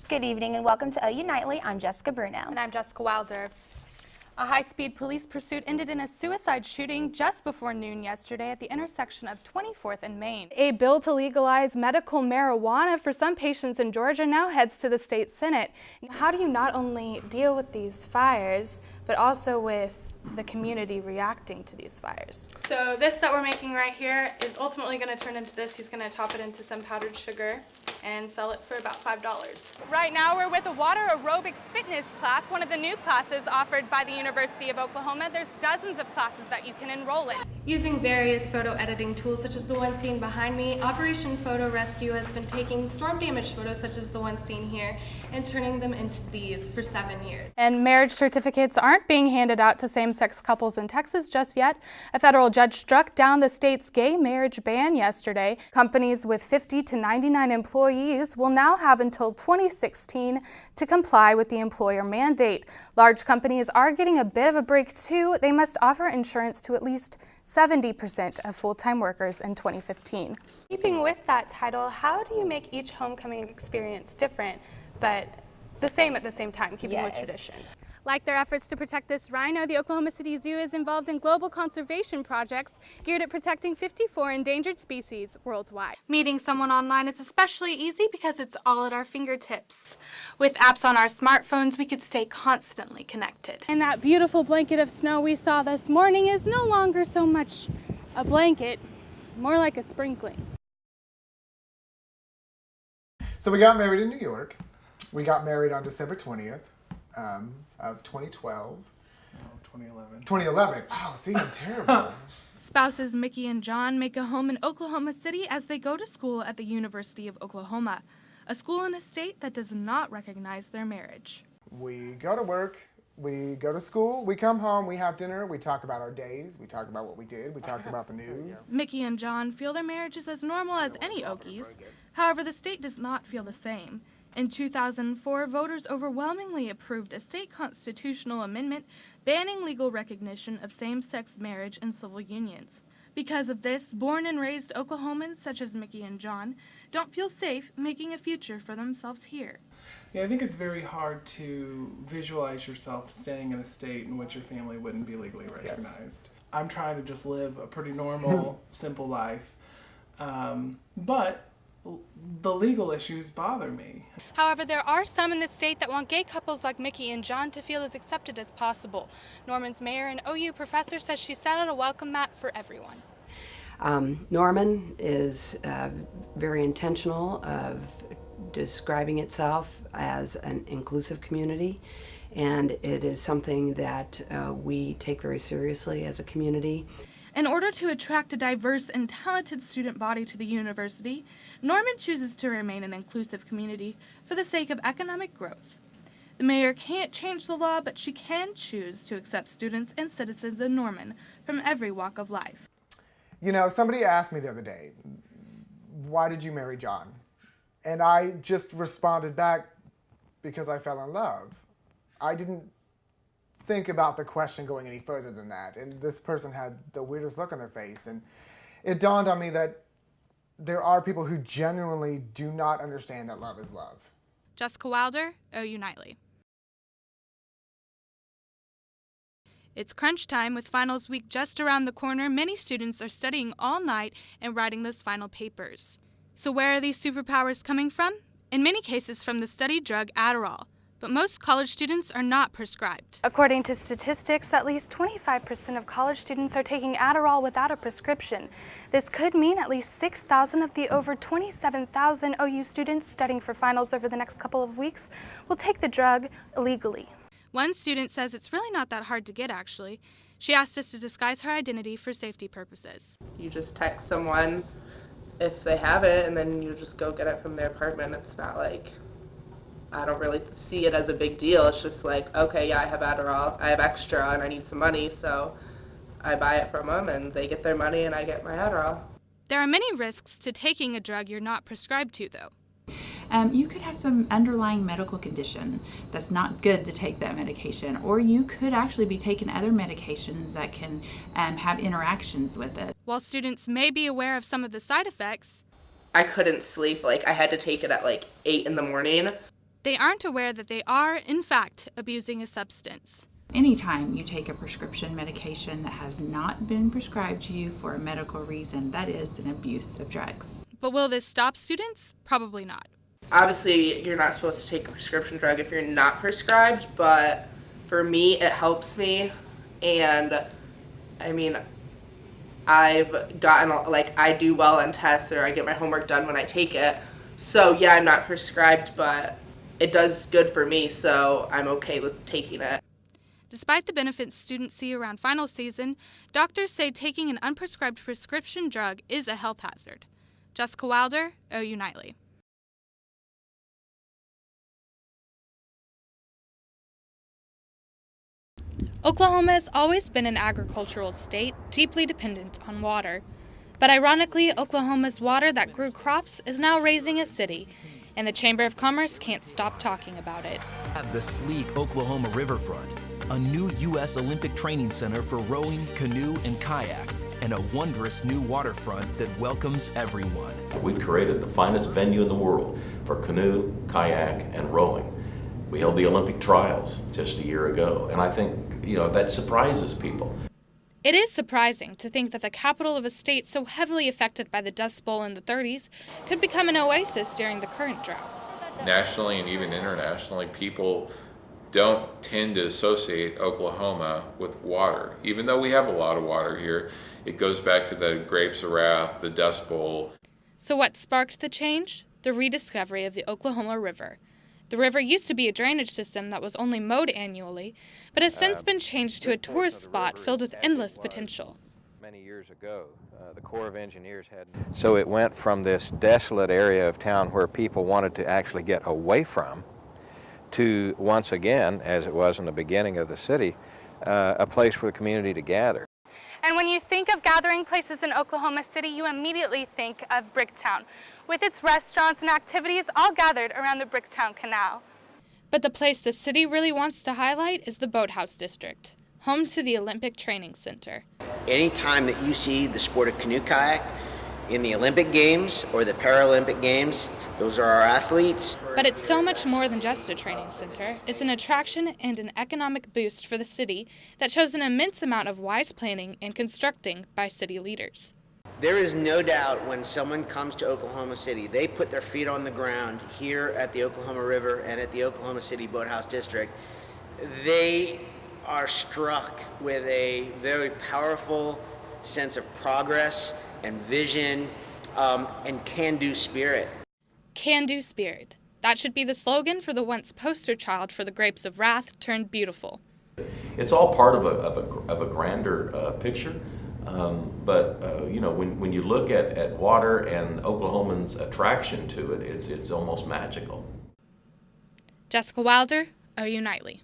Good evening and welcome to OU Nightly. I'm Jessica Bruno. And I'm Jessica Wilder. A high-speed police pursuit ended in a suicide shooting just before noon yesterday at the intersection of 24th and Main. A bill to legalize medical marijuana for some patients in Georgia now heads to the state Senate. How do you not only deal with these fires, but also with the community reacting to these fires? So this that we're making right here is ultimately going to turn into this. He's going to top it into some powdered sugar and sell it for about $5. Right now we're with a water aerobics fitness class, one of the new classes offered by the University of Oklahoma. There's dozens of classes that you can enroll in. Using various photo editing tools such as the one seen behind me, Operation Photo Rescue has been taking storm damaged photos such as the one seen here and turning them into these for 7 years. And marriage certificates aren't being handed out to same-sex couples in Texas just yet. A federal judge struck down the state's gay marriage ban yesterday. Companies with 50 to 99 employees will now have until 2016 to comply with the employer mandate. Large companies are getting a bit of a break too. They must offer insurance to at least 70% of full-time workers in 2015. Keeping with that title, how do you make each homecoming experience different, but the same at the same time, keeping with tradition? Like their efforts to protect this rhino, the Oklahoma City Zoo is involved in global conservation projects geared at protecting 54 endangered species worldwide. Meeting someone online is especially easy because it's all at our fingertips. With apps on our smartphones, we could stay constantly connected. And that beautiful blanket of snow we saw this morning is no longer so much a blanket, more like a sprinkling. So we got married in New York. We got married on December 20th. Of 2012. No, 2011. 2011. Oh, see, I'm terrible. Spouses Mickey and John make a home in Oklahoma City as they go to school at the University of Oklahoma, a school in a state that does not recognize their marriage. We go to work, we go to school, we come home, we have dinner, we talk about our days, we talk about what we did, we talk about the news. Mickey and John feel their marriage is as normal as any Okies. However, the state does not feel the same. In 2004, voters overwhelmingly approved a state constitutional amendment banning legal recognition of same-sex marriage and civil unions. Because of this, born and raised Oklahomans such as Mickey and John don't feel safe making a future for themselves here. Yeah, I think it's very hard to visualize yourself staying in a state in which your family wouldn't be legally recognized. Yes. I'm trying to just live a pretty normal, simple life, but the legal issues bother me. However, there are some in the state that want gay couples like Mickey and John to feel as accepted as possible. Norman's mayor and OU professor says she set out a welcome mat for everyone. Norman is very intentional of describing itself as an inclusive community, and it is something that we take very seriously as a community. In order to attract a diverse and talented student body to the university, Norman chooses to remain an inclusive community for the sake of economic growth. The mayor can't change the law, but she can choose to accept students and citizens in Norman from every walk of life. You know, somebody asked me the other day, why did you marry John? And I just responded back, because I fell in love. I didn't think about the question going any further than that. And this person had the weirdest look on their face. And it dawned on me that there are people who genuinely do not understand that love is love. Jessica Wilder, OU Nightly. It's crunch time with finals week just around the corner. Many students are studying all night and writing those final papers. So where are these superpowers coming from? In many cases from the studied drug Adderall. But most college students are not prescribed. According to statistics, at least 25% of college students are taking Adderall without a prescription. This could mean at least 6,000 of the over 27,000 OU students studying for finals over the next couple of weeks will take the drug illegally. One student says it's really not that hard to get, actually. She asked us to disguise her identity for safety purposes. You just text someone if they have it, and then you just go get it from their apartment. It's not like, I don't really see it as a big deal. It's just like, okay, yeah, I have Adderall, I have extra, and I need some money, so I buy it from them, and they get their money, and I get my Adderall. There are many risks to taking a drug you're not prescribed to, though. You could have some underlying medical condition that's not good to take that medication, or you could actually be taking other medications that can have interactions with it. While students may be aware of some of the side effects, I couldn't sleep. Like, I had to take it at like 8 in the morning. They aren't aware that they are, in fact, abusing a substance. Anytime you take a prescription medication that has not been prescribed to you for a medical reason, that is an abuse of drugs. But will this stop students? Probably not. Obviously, you're not supposed to take a prescription drug if you're not prescribed, but for me, it helps me. And I mean, I've gotten, like, I do well on tests, or I get my homework done when I take it. So yeah, I'm not prescribed, but it does good for me, so I'm okay with taking it. Despite the benefits students see around final season, doctors say taking an unprescribed prescription drug is a health hazard. Jessica Wilder, OU Nightly. Oklahoma has always been an agricultural state, deeply dependent on water. But ironically, Oklahoma's water that grew crops is now raising a city, and the Chamber of Commerce can't stop talking about it. At the sleek Oklahoma riverfront, a new U.S. Olympic training center for rowing, canoe, and kayak, and a wondrous new waterfront that welcomes everyone. We created the finest venue in the world for canoe, kayak, and rowing. We held the Olympic trials just a year ago, and I think, that surprises people. It is surprising to think that the capital of a state so heavily affected by the Dust Bowl in the 30s could become an oasis during the current drought. Nationally and even internationally, people don't tend to associate Oklahoma with water. Even though we have a lot of water here, it goes back to the Grapes of Wrath, the Dust Bowl. So what sparked the change? The rediscovery of the Oklahoma River. The river used to be a drainage system that was only mowed annually, but has since been changed to a tourist spot filled with endless potential. Many years ago, the Corps of Engineers had... So it went from this desolate area of town where people wanted to actually get away from to, once again, as it was in the beginning of the city, a place for the community to gather. And when you think of gathering places in Oklahoma City, you immediately think of Bricktown, with its restaurants and activities all gathered around the Bricktown Canal. But the place the city really wants to highlight is the Boathouse District, home to the Olympic Training Center. Anytime that you see the sport of canoe kayak in the Olympic Games or the Paralympic Games, those are our athletes. But it's so much more than just a training center. It's an attraction and an economic boost for the city that shows an immense amount of wise planning and constructing by city leaders. There is no doubt when someone comes to Oklahoma City, they put their feet on the ground here at the Oklahoma River and at the Oklahoma City Boathouse District, they are struck with a very powerful sense of progress and vision and can-do spirit. Can-do spirit. That should be the slogan for the once poster child for the Grapes of Wrath turned beautiful. It's all part of a grander picture. But when you look at water and Oklahomans' attraction to it, it's almost magical. Jessica Wilder, OU Nightly.